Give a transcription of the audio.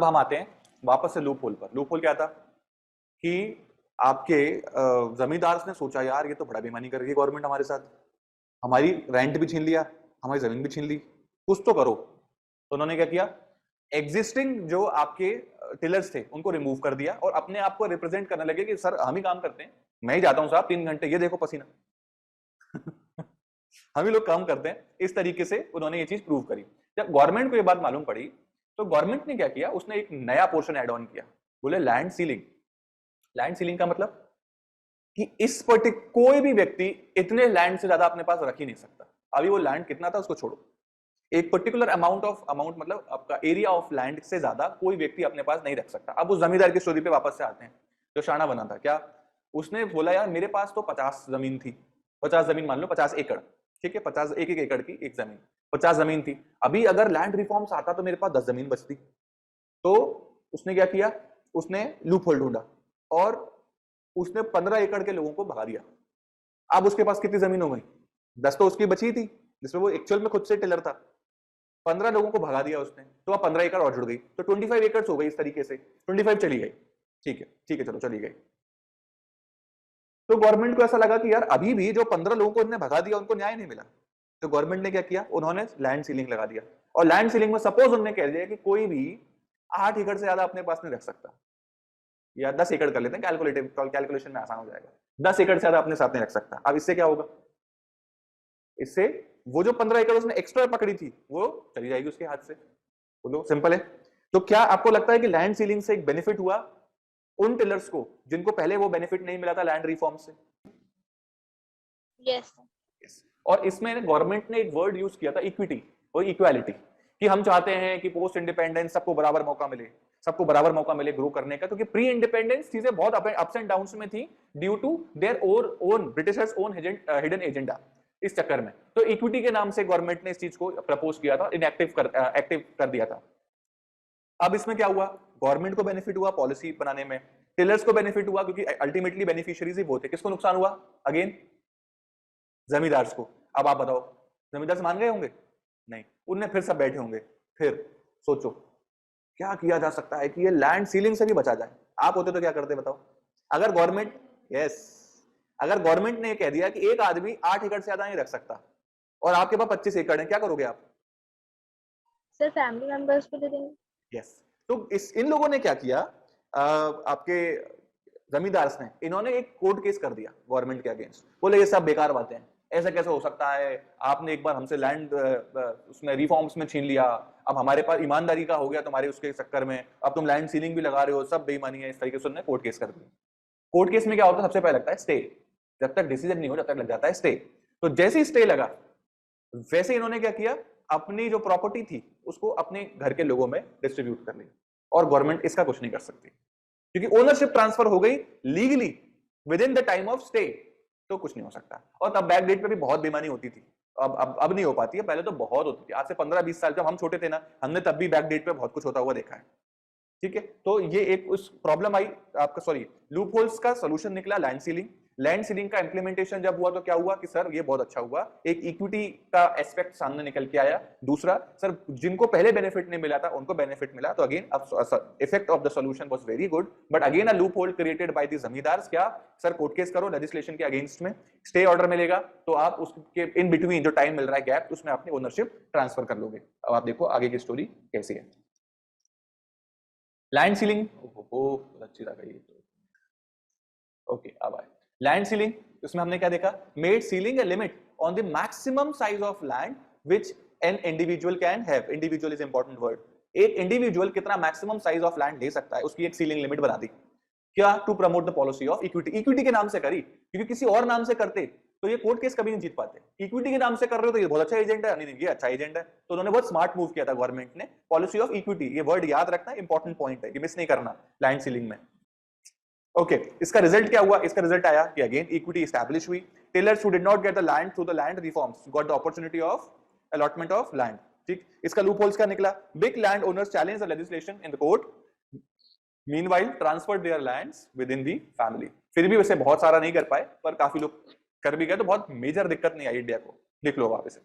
अब हम आते हैं वापस से लूप होल पर। लूप होल क्या था कि आपके जमींदार ने सोचा यार ये तो बड़ा बेईमानी कर रही है गवर्नमेंट हमारे साथ, हमारी रेंट भी छीन लिया, हमारी जमीन भी छीन ली, कुछ तो करो। तो उन्होंने क्या किया, एग्जिस्टिंग जो आपके टिलर्स थे उनको रिमूव कर दिया और अपने आप को रिप्रेजेंट करने लगे कि सर हम ही काम करते हैं, मैं ही जाता हूं साहब 3 घंटे, ये देखो पसीना हम ही लोग काम करते हैं। इस तरीके से उन्होंने ये चीज प्रूव करी। जब गवर्नमेंट को ये बात मालूम पड़ी तो गवर्नमेंट ने क्या किया, उसने एक नया पोर्शन ऐड ऑन किया, बोले लैंड सीलिंग। लैंड सीलिंग का मतलब कि इस कोई भी व्यक्ति इतने लैंड से ज्यादा अपने पास रख ही नहीं सकता। अभी वो लैंड कितना था उसको छोड़ो, एक पर्टिकुलर अमाउंट मतलब आपका एरिया ऑफ लैंड से ज्यादा कोई व्यक्ति अपने पास नहीं रख सकता। अब उस जमींदार की स्टोरी पे वापस से आते हैं जो शाना बना था। क्या उसने बोला, यार मेरे पास तो 50 जमीन थी, 50 जमीन मान लो 50 एकड़, ठीक है, 50 एक एकड़ की एक जमीन, 50 जमीन थी। अभी अगर लैंड रिफॉर्म्स आता तो मेरे पास 10 जमीन बचती। तो उसने क्या किया, उसने लूप होल ढूंढा और उसने 15 एकड़ के लोगों को भगा दिया। अब उसके पास कितनी जमीन हो गई, 10 तो उसकी बची थी जिसमें वो एक्चुअल में खुद से टिलर था। 15 लोगों को भगा दिया उसने, तो अब 15 एकड़ और जुड़ गई, तो 25 एकड़ हो गई। इस तरीके से 25 चली गई, ठीक है चलो चली गई। तो गवर्नमेंट को ऐसा लगा कि यार अभी भी जो 15 लोगों को इन्होंने भगा दिया उनको न्याय नहीं मिला। तो गवर्नमेंट ने क्या किया, उन्होंने लैंड सीलिंग लगा दिया। और लैंड सीलिंग में सपोज उन्होंने कह दिया कि कोई भी 8 एकड़ से ज्यादा अपने पास नहीं रख सकता, या 10 एकड़ कर लेते हैं, कैलकुलेशन में आसान हो जाएगा, 10 एकड़ से ज्यादा अपने साथ नहीं रख सकता। अब इससे क्या होगा, इससे वो जो 15 एकड़ उसने एक्स्ट्रा पकड़ी थी वो चली जाएगी उसके हाथ से। बोलो सिंपल है। तो क्या आपको लगता है कि लैंड सीलिंग से एक बेनिफिट हुआ उन टिलर्स को जिनको पहले वो बेनिफिट नहीं मिला था लैंड रिफॉर्म से? यस। और इसमें गवर्नमेंट ने एक वर्ड यूज किया था, इक्विटी और इक्वालिटी, कि हम चाहते हैं कि पोस्ट इंडिपेंडेंस सबको बराबर मौका मिले, सबको बराबर मौका मिले ग्रो करने का, क्योंकि प्री इंडिपेंडेंस चीजें बहुत अप्स एंड डाउन्स में थी due to their own Britishers own hidden agenda. इस चक्कर में तो इक्विटी के नाम से गवर्नमेंट ने इस चीज को प्रपोज किया था, एक्टिव कर दिया था। अब इसमें क्या हुआ, गवर्नमेंट को बेनिफिट हुआ पॉलिसी बनाने में, टिलर्स को बेनिफिट हुआ क्योंकि अल्टीमेटली बेनिफिशियरीज ही वो थे। किसको नुकसान हुआ, अगेन जमींदार्स को। अब आप बताओ, जमींदार मान गए होंगे? नहीं, उनने फिर सब बैठे होंगे। फिर सोचो क्या किया जा सकता है कि ये लैंड सीलिंग से भी बचा जाए। आप होते तो क्या करते बताओ? अगर गवर्नमेंट अगर गवर्नमेंट ने कह दिया कि एक आदमी 8 एकड़ से ज्यादा नहीं रख सकता और आपके पास 25 एकड़ है, क्या करोगे आप? सर फैमिली मेंबर्स को दे देंगे। यस। तो इन लोगों ने क्या किया, आपके जमींदार्स ने, इन्होंने एक कोर्ट केस कर दिया गवर्नमेंट के अगेंस्ट। बोले ये सब बेकार बातें हैं, ऐसा कैसे हो सकता है, आपने एक बार हमसे लैंड उसमें रिफॉर्म्स में छीन लिया, अब हमारे पास ईमानदारी का हो गया तुम्हारे उसके चक्कर में, अब तुम लैंड सीलिंग भी लगा रहे हो, सब बेईमानी है। इस तरीके से उन्होंने कोर्ट केस कर दिया। कोर्ट केस में क्या होता है, सबसे पहले लगता है स्टे। जब तक डिसीजन नहीं हो जब तक लग जाता है स्टे। तो जैसे ही स्टे लगा वैसे इन्होंने क्या किया, अपनी जो प्रॉपर्टी थी उसको अपने घर के लोगों में डिस्ट्रीब्यूट कर लिया, और गवर्नमेंट इसका कुछ नहीं कर सकती क्योंकि ओनरशिप ट्रांसफर हो गई legally with in the time of stay. तो कुछ नहीं हो सकता। और तब बैक डेट पे भी बहुत बेईमानी होती थी, अब नहीं हो पाती है, पहले तो बहुत होती थी। आज से 15-20 साल जब हम छोटे थे ना, हमने तब भी बैक डेट पे बहुत कुछ होता हुआ देखा है। ठीक है, तो ये एक उस प्रॉब्लम आई आपका, लूप होल्स का सोल्यूशन निकला लैंड सीलिंग। लैंड सीलिंग का इंप्लीमेंटेशन जब हुआ तो क्या हुआ कि सर ये बहुत अच्छा हुआ, एक इक्विटी का एस्पेक्ट सामने निकल के आया। दूसरा, सर जिनको पहले बेनिफिट नहीं मिला था उनको बेनिफिट मिला। तो again effect of the solution was very good, but again a loop hole created by the zamindars. क्या सर, कोर्ट केस करो लेजिस्लेशन के अगेंस्ट में, स्टे ऑर्डर मिलेगा, तो आप उसके इन बिटवीन जो टाइम मिल रहा है गैप, उसमें अपनी ओनरशिप ट्रांसफर कर लोगे। अब आप देखो आगे की स्टोरी कैसी है। लैंड सीलिंग अच्छी लग रही है। ओके, अब आए लैंड सीलिंग। इसमें हमने क्या देखा, made ceiling a limit on the maximum size of land which an individual can have. Individual is important word. एक इंडिविजुअल कितना मैक्सिमम साइज ऑफ लैंड ले सकता है उसकी एक सीलिंग लिमिट बना दी। क्या, to promote the policy of equity. Equity के नाम से करी, क्योंकि किसी और नाम से करते तो ये कोर्ट केस कभी नहीं जीत पाते। इक्विटी के नाम से कर रहे हो तो ये बहुत अच्छा एजेंडा है, नहीं ये अच्छा एजेंडा है। तो उन्होंने बहुत स्मार्ट मूव किया था गवर्नमेंट ने, पॉलिसी ऑफ इक्विटी। ये वर्ड याद रखना, इंपॉर्टेंट पॉइंट है, ये मिस नहीं करना लैंड सीलिंग में। ओके, इसका रिजल्ट क्या हुआ? इसका रिजल्ट आया कि अगेन इक्विटी एस्टैब्लिश हुई। Tillers who did not get the land through the land reforms got the opportunity of allotment of land. ठीक, इसका लूप होल्स का निकला, big land owners challenge the legislation in the court, meanwhile transferred there lands with in the family. फिर भी वैसे बहुत सारा नहीं कर पाए, पर काफी लोग कर भी गए, तो बहुत मेजर दिक्कत नहीं आई इंडिया को। लिख लो आप इसे।